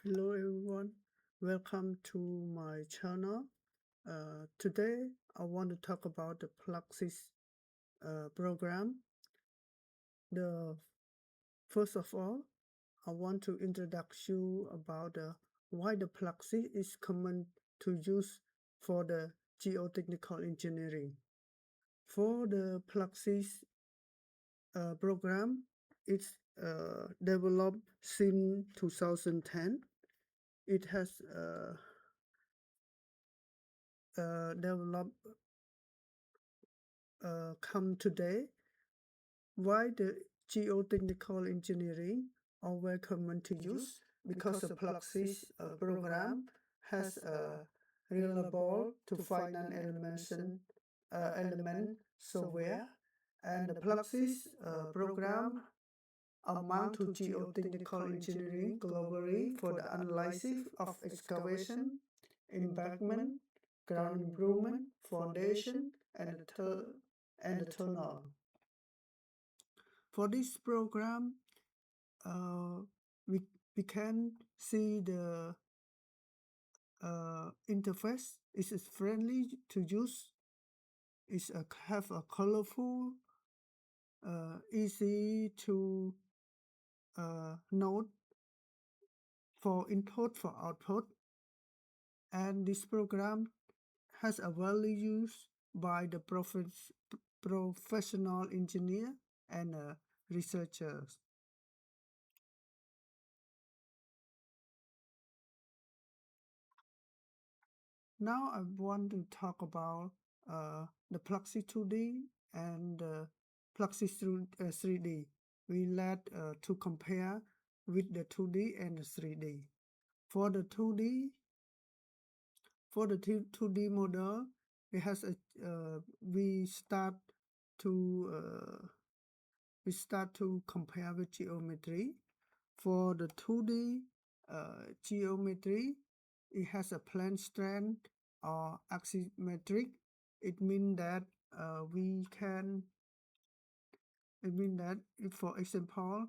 Hello everyone, welcome to my channel. Today I want to talk about the Plaxis program. The First of all, I want to introduce you about why the Plaxis is common to use for the geotechnical engineering. For the Plaxis program, it's developed since 2010. It has developed come today. Why the geotechnical engineering are very common to use? Because the Plaxis program has a reliable to finance element software, and the Plaxis program amount to geotechnical engineering globally for the analysis of excavation, embankment, ground improvement, foundation, and the tunnel. For this program, uh, we, we can see the interface. It is friendly to use. It's have a colorful, easy to note for input for output, and this program has a value used by the professional engineer and researchers. Now I want to talk about the Plaxis 2D and Plaxis 3D. We let to compare with the 2D and the 3D. For the 2D, for the 2D model, it has a we start to compare with geometry. For the 2D geometry, it has a plane strength or axisymmetric. It means that we can. It means that, if, for example,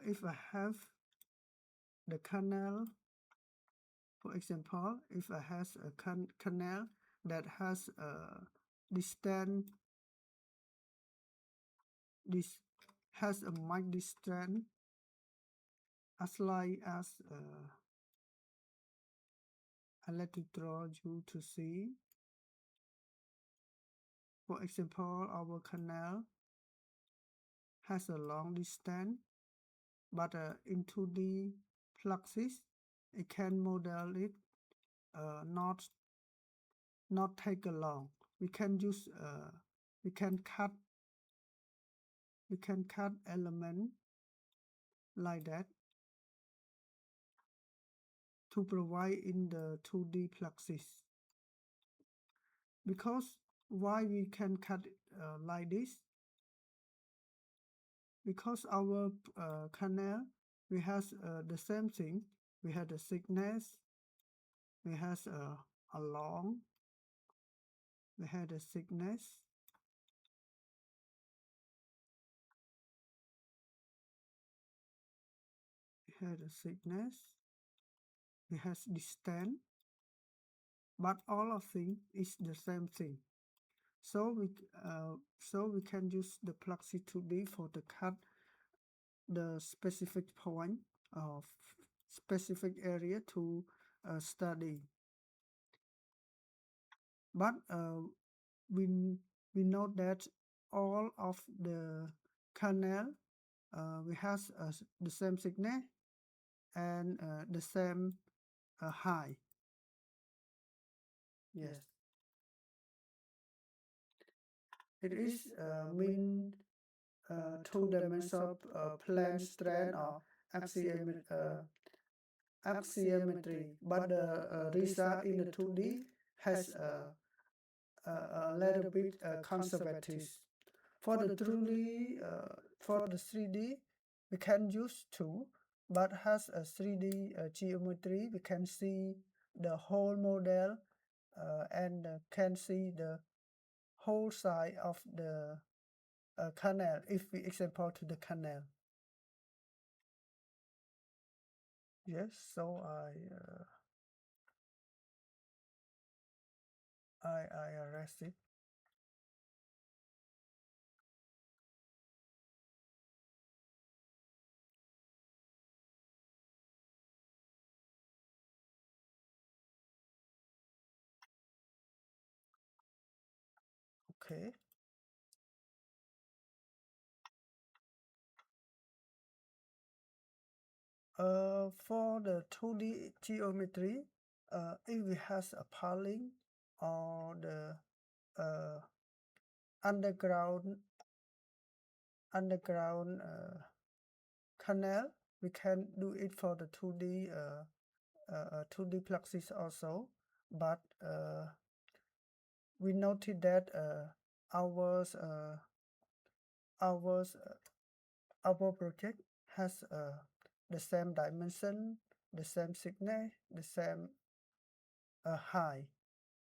if I have the canal, for example, if I has a canal that has a distance, this has a mic distance as like as I let to draw you to see. For example, our canal has a long distance, but in 2D Plaxis, it can model it not take a long. We can use we can cut element like that to provide in the 2D Plaxis. Because why we can cut like this? Because our canal, we has the same thing. We have the thickness, we has a long, we have the thickness, we have the thickness, we has distance, but all of things is the same thing. So we can use the Plaxis 2D for the cut the specific point of specific area to study. But we know that all of the canal we has the same thickness and the same height. Yes, it is mean two-dimensional plane strand or axiometry, but the result in the 2D has a little bit conservative. For the 3D, we can use two, but has a 3D geometry. We can see the whole model and can see the whole side of the canal. If we example to the canal, Yes, so I arrest it. Okay. For the 2D geometry, if we has a piling or the uh, underground canal, we can do it for the 2D Plaxis also, but we noted that ours ours our project has the same dimension, the same thickness, the same height.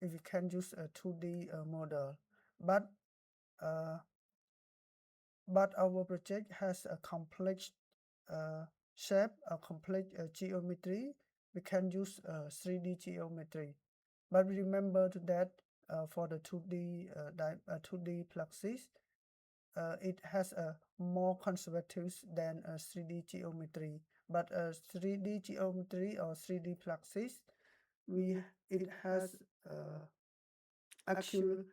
If you can use a 2D model, but uh, our project has a complex shape, a complex geometry. We can use 3D geometry, but remember that for the 2D Plaxis, it has a more conservative than a 3D geometry. But a 3D geometry or 3D Plaxis, it has actual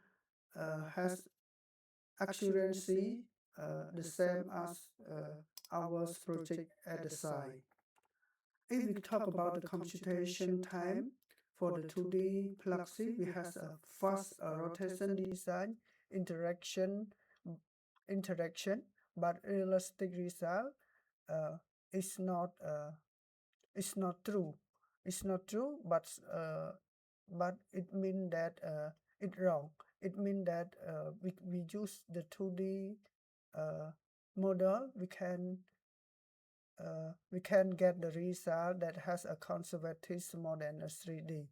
has accuracy the same as our project at the side. If we talk about the computation time for the 2D Plaxis, we have a fast rotation design interaction, but realistic result uh, is not it's not true. It's not true, but it means that it's wrong. It means that we use the 2D uh, model, we can get the result that has a conservative more than a 3D.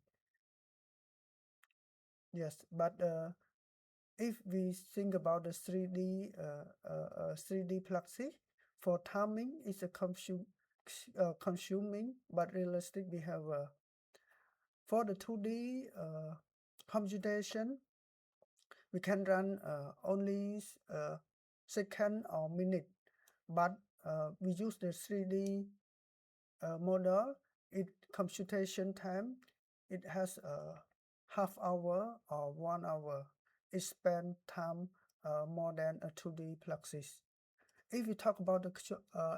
Yes, but if we think about the 3D Plaxis, for timing is a consuming but realistic behavior. For the 2D computation, we can run only second or minute, but we use the 3D model. It computation time, it has a half hour or 1 hour. It spend time more than a 2D Plaxis. If we talk about the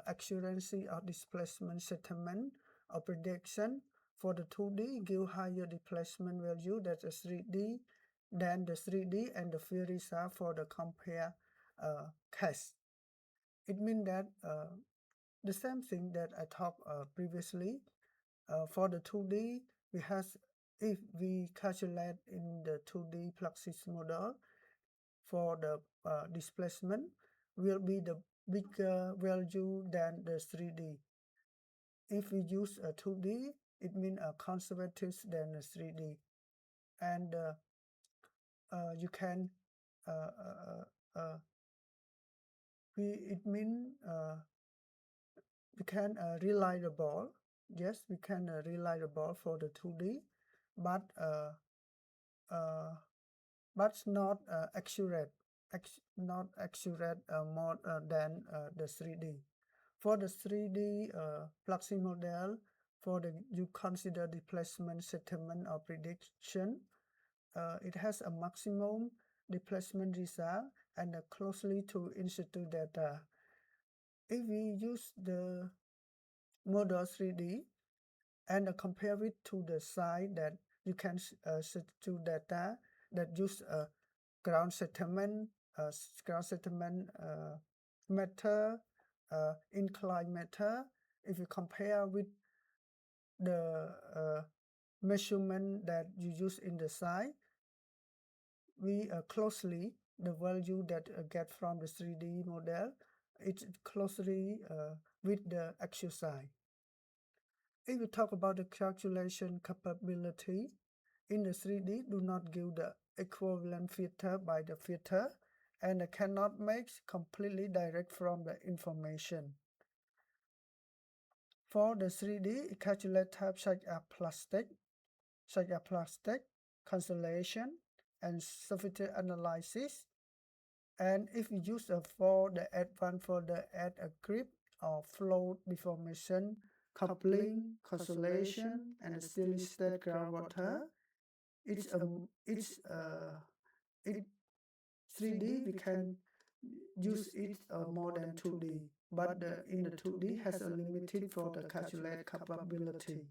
accuracy of displacement settlement or prediction, for the 2D give higher displacement value than the 3D and the field result for the compare case. It means that the same thing that I talked previously. For the 2D, if we calculate in the 2D Plaxis model for the displacement, will be the bigger value than the 3D. If we use a 2D, it means a conservative than a 3D. And you can, it means we can reliable. Yes, we can reliable for the 2D, but not accurate. Not accurate more than the 3D. For the 3D Plaxis model, you consider displacement settlement or prediction. It has a maximum displacement result and closely to in-situ data. If we use the model 3D and compare it to the side that you can to data that use ground settlement method, incline method. If you compare with the measurement that you use in the side, we closely the value that get from the 3D model, it's closely with the actual side. If we talk about the calculation capability, in the 3D do not give the equivalent filter by the filter and cannot make completely direct from the information. For the 3D, calculate types such as plastic, constellation, and surface analysis. And if we use for the advanced for the add a grip or float deformation, coupling, constellation, and steady state groundwater, it's it 3D we can use it more than 2D, but in the 2D has a limited for the calculate capability.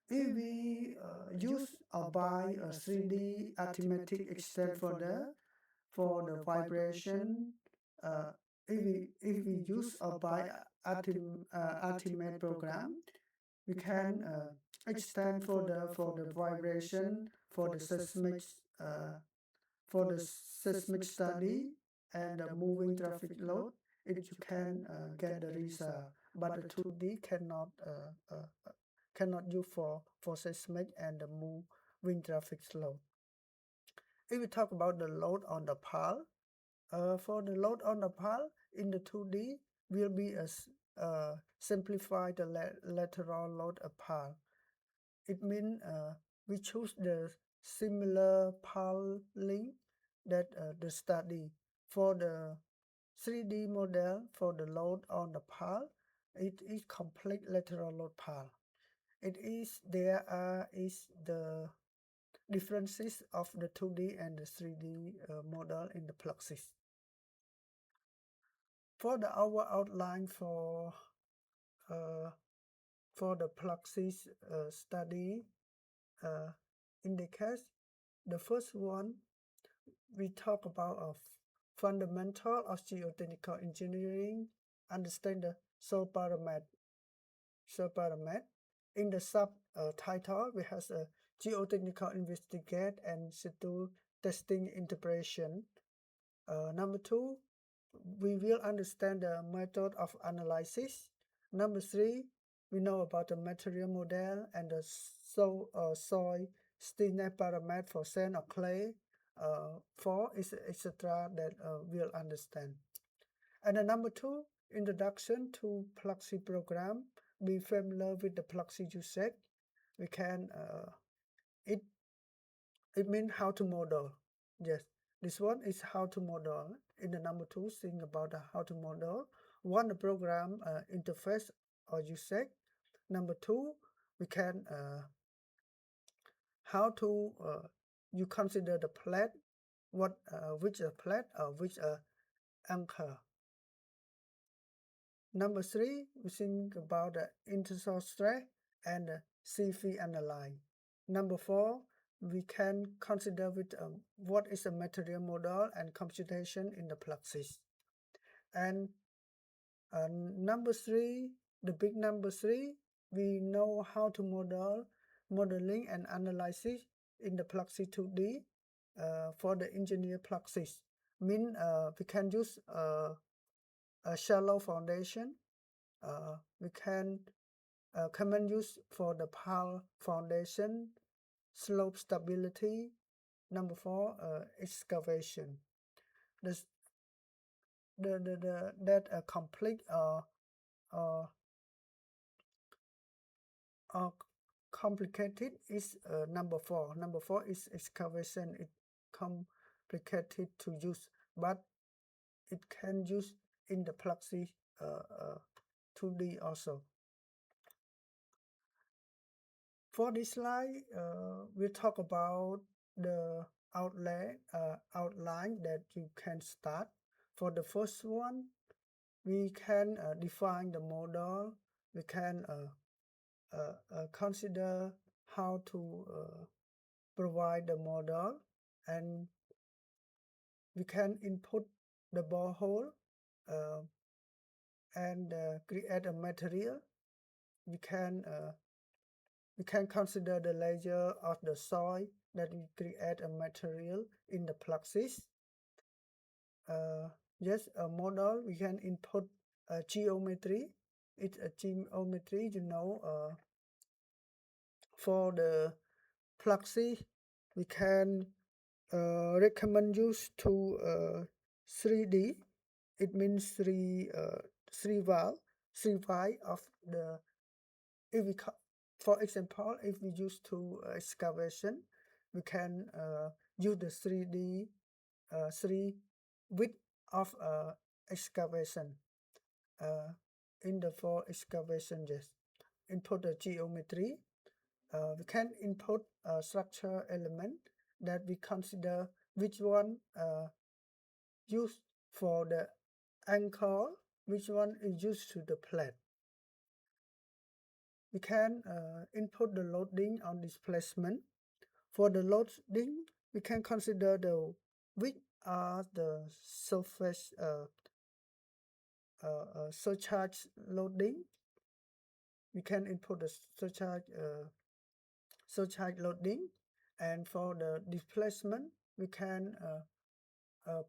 If we use or buy a 3D arithmetic extend for the vibration, uh, if we use or buy Artimate program, we can extend for the vibration uh, for the seismic study and the moving traffic load. It you can get the result, but the 2D cannot use for seismic and the moving traffic load. If we talk about the load on the pile, for the load on the pile in the 2D will be a simplify the lateral load a pile. It means we choose the similar piling that the study. For the 3D model for the load on the pile, it is complete lateral load pile. There is the differences of the 2D and the 3D model in the Fluxys. For our outline for the Fluxys study indicates the first one we talk about of fundamental of geotechnical engineering, understand the soil parameter. In the subtitle, we have a geotechnical investigate and situ testing interpretation. Number 2, we will understand the method of analysis. Number 3, we know about the material model and the soil stiffness parameter for sand or clay. 4 is etc. that we'll understand. And the number 2, introduction to Fluxys program. Be familiar with the Fluxys usage. We can it means how to model. Yes, this one is how to model. In the number 2, think about how to model. One, the program interface or usage. Number 2, we can how to you consider the plate, which a plate or which a anchor. Number 3, we think about the intersol stress and the CV analyze. Number 4, we can consider with what is a material model and computation in the Fluxys. And number 3, the big number 3, we know how to modeling and analysis in the Fluxys 2D for the engineer Fluxys. Mean we can use a shallow foundation. We can common use for the pile foundation, slope stability. Number 4, excavation. That complete complicated is number 4. Number 4 is excavation. It complicated to use, but it can use in the Fluxys 2D also. For this slide, we'll talk about the outline that you can start. For the first one, we can define the model. We can consider how to provide the model, and we can input the borehole and create a material. We can consider the layer of the soil that we create a material in the Fluxys. Yes, a model we can input a geometry. It's a geometry, for the Fluxys we can recommend use to 3D. It means three valve. survive of the if we for example if we use to excavation we can use the 3D 3 width of excavation in the for excavation. Yes, input the geometry. We can input a structure element that we consider which one used for the anchor, which one is used to the plate. We can input the loading on displacement. For the loading, we can consider the which are the surface surcharge loading. We can input the surcharge loading, and for the displacement, we can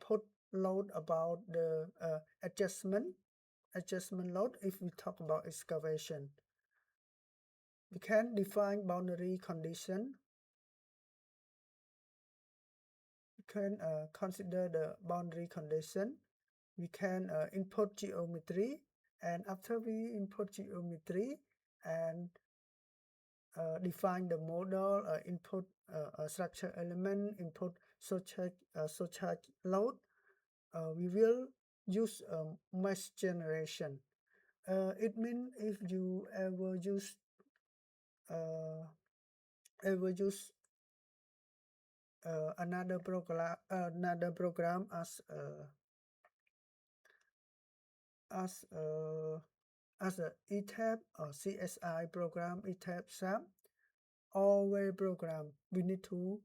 put load about the adjustment load if we talk about excavation. We can define boundary condition. We can consider the boundary condition. We can input geometry, and after we input geometry and define the model, input structure element, input surcharge load, we will use mesh generation. It means if you ever use another program as a ETAP or CSI program, ETAP SAP, always program we need to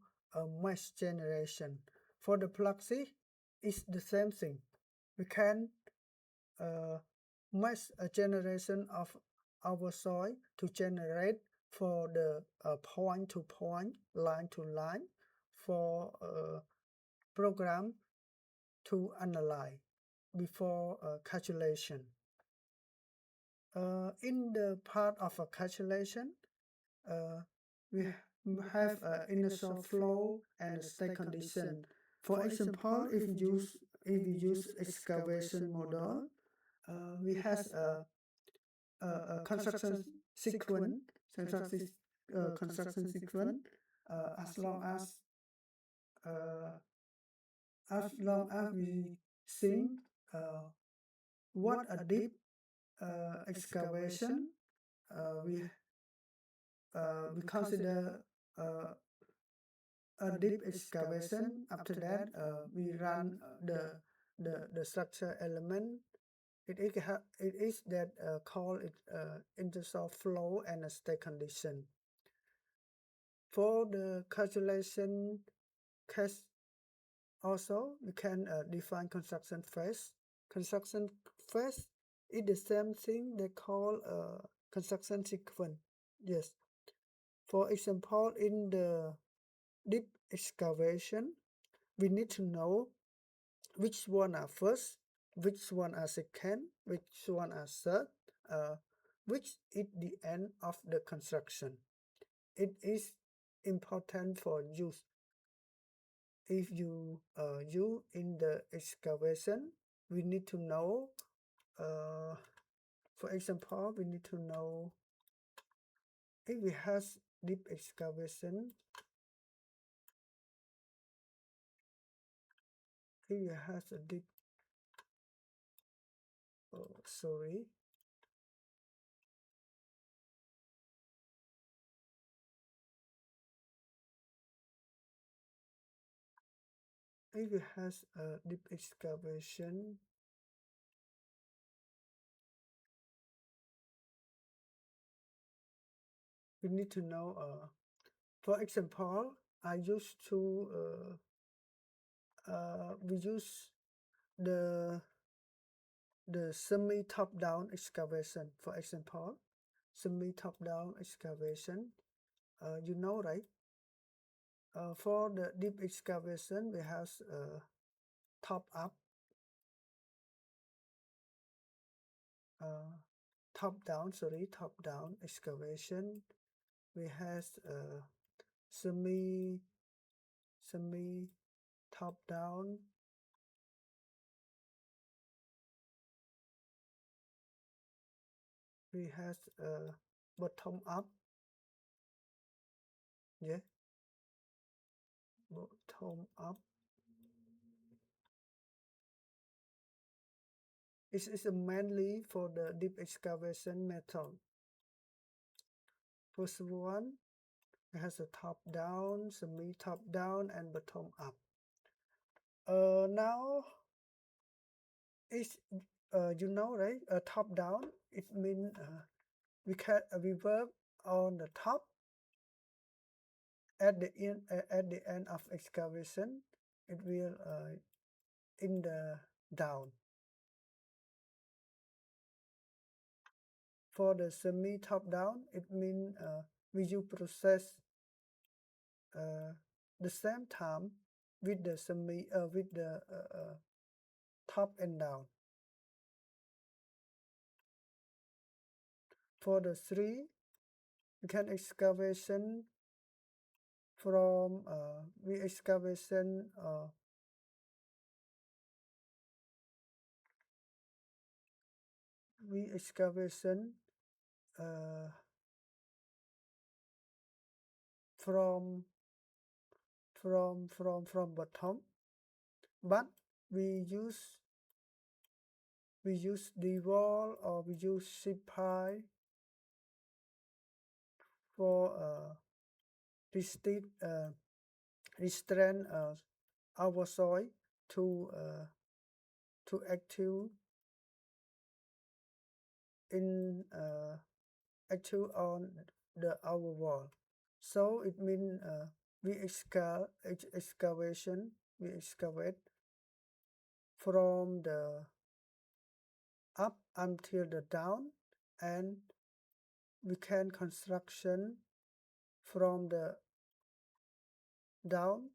mesh generation. For the Pluxee, it's the same thing. We can mesh a generation of our soil to generate for the point to point, line to line, for program to analyze before calculation. In the part of a calculation, we have initial flow and state condition. For example, if we use excavation model, we have a construction sequence, construction sequence, as long as we think what a deep excavation we consider a deep excavation. After that, we run the structure element. It is that call it initial flow and a state condition. For the calculation case, also we can define construction phase. Construction phase is the same thing they call construction sequence. Yes. For example, in the deep excavation, we need to know which one are first, which one are second, which one are third, which is the end of the construction. It is important for use. If you in the excavation, we need to know, for example, we need to know if we have deep excavation, if we have a deep, sorry, if it has a deep excavation, we need to know, for example, I used to we use the semi top down excavation. For example, semi top down excavation, you know, right? For the deep excavation, we have top up, top down excavation. We have semi top down, we has a bottom up, yeah, bottom up. It is mainly for the deep excavation method. First one has a top down, semi top down, and bottom up. Now it's you know, right? Top down, it means we work on the top at the end of excavation. It will in the down. For the semi top down, it means we use process the same time with the top and down. For the three, we can excavation from we excavation from bottom, but we use the wall or we use sheet pile for restrain our soil to active in active on the our wall. So it means we excavate from the up until the down, and we can construction from the down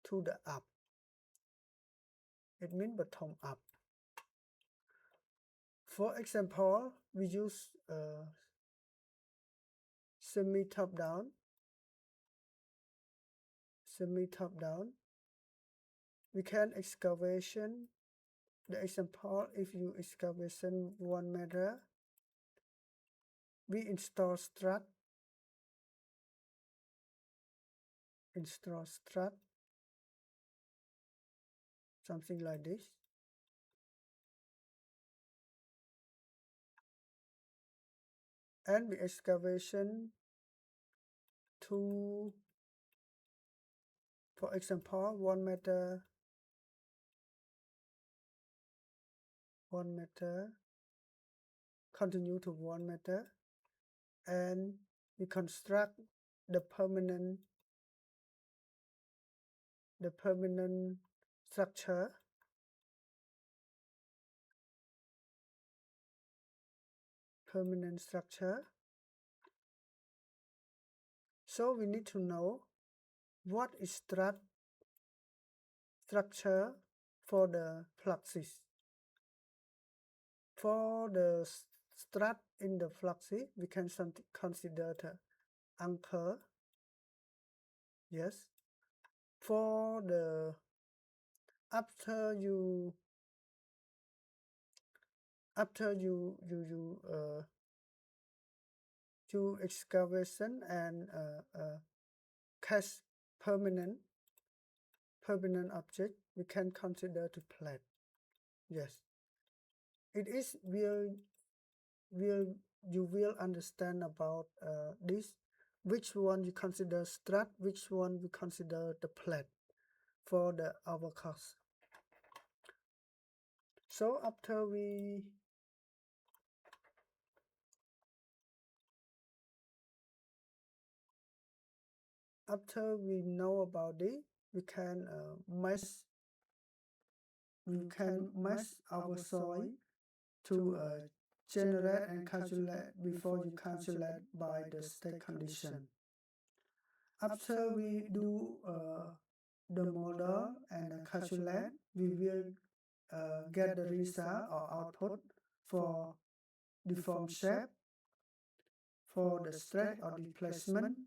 to the up. It means bottom up. For example, we use semi top down. We can excavation. The example, if you excavation 1 meter, we install strut, something like this. And we excavation to, for example, 1 meter, continue to 1 meter, and we construct the permanent structure. So we need to know what is structure for the fluxes. For the strut in the fluxes, we can consider the anchor. Yes. For the after you excavation and catch permanent object, we can consider to plate. Yes, it is you will understand about this, which one you consider strut, which one we consider the plate for the our course. So after we know about it, we can mesh our soil to generate and calculate before you calculate by the state condition. After we do the model and calculate, we will get the result or output for deform shape, for the stretch or displacement.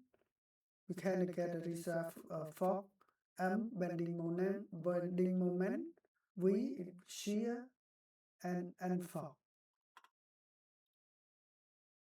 We can get the result for M bending moment, V shear, and N fork.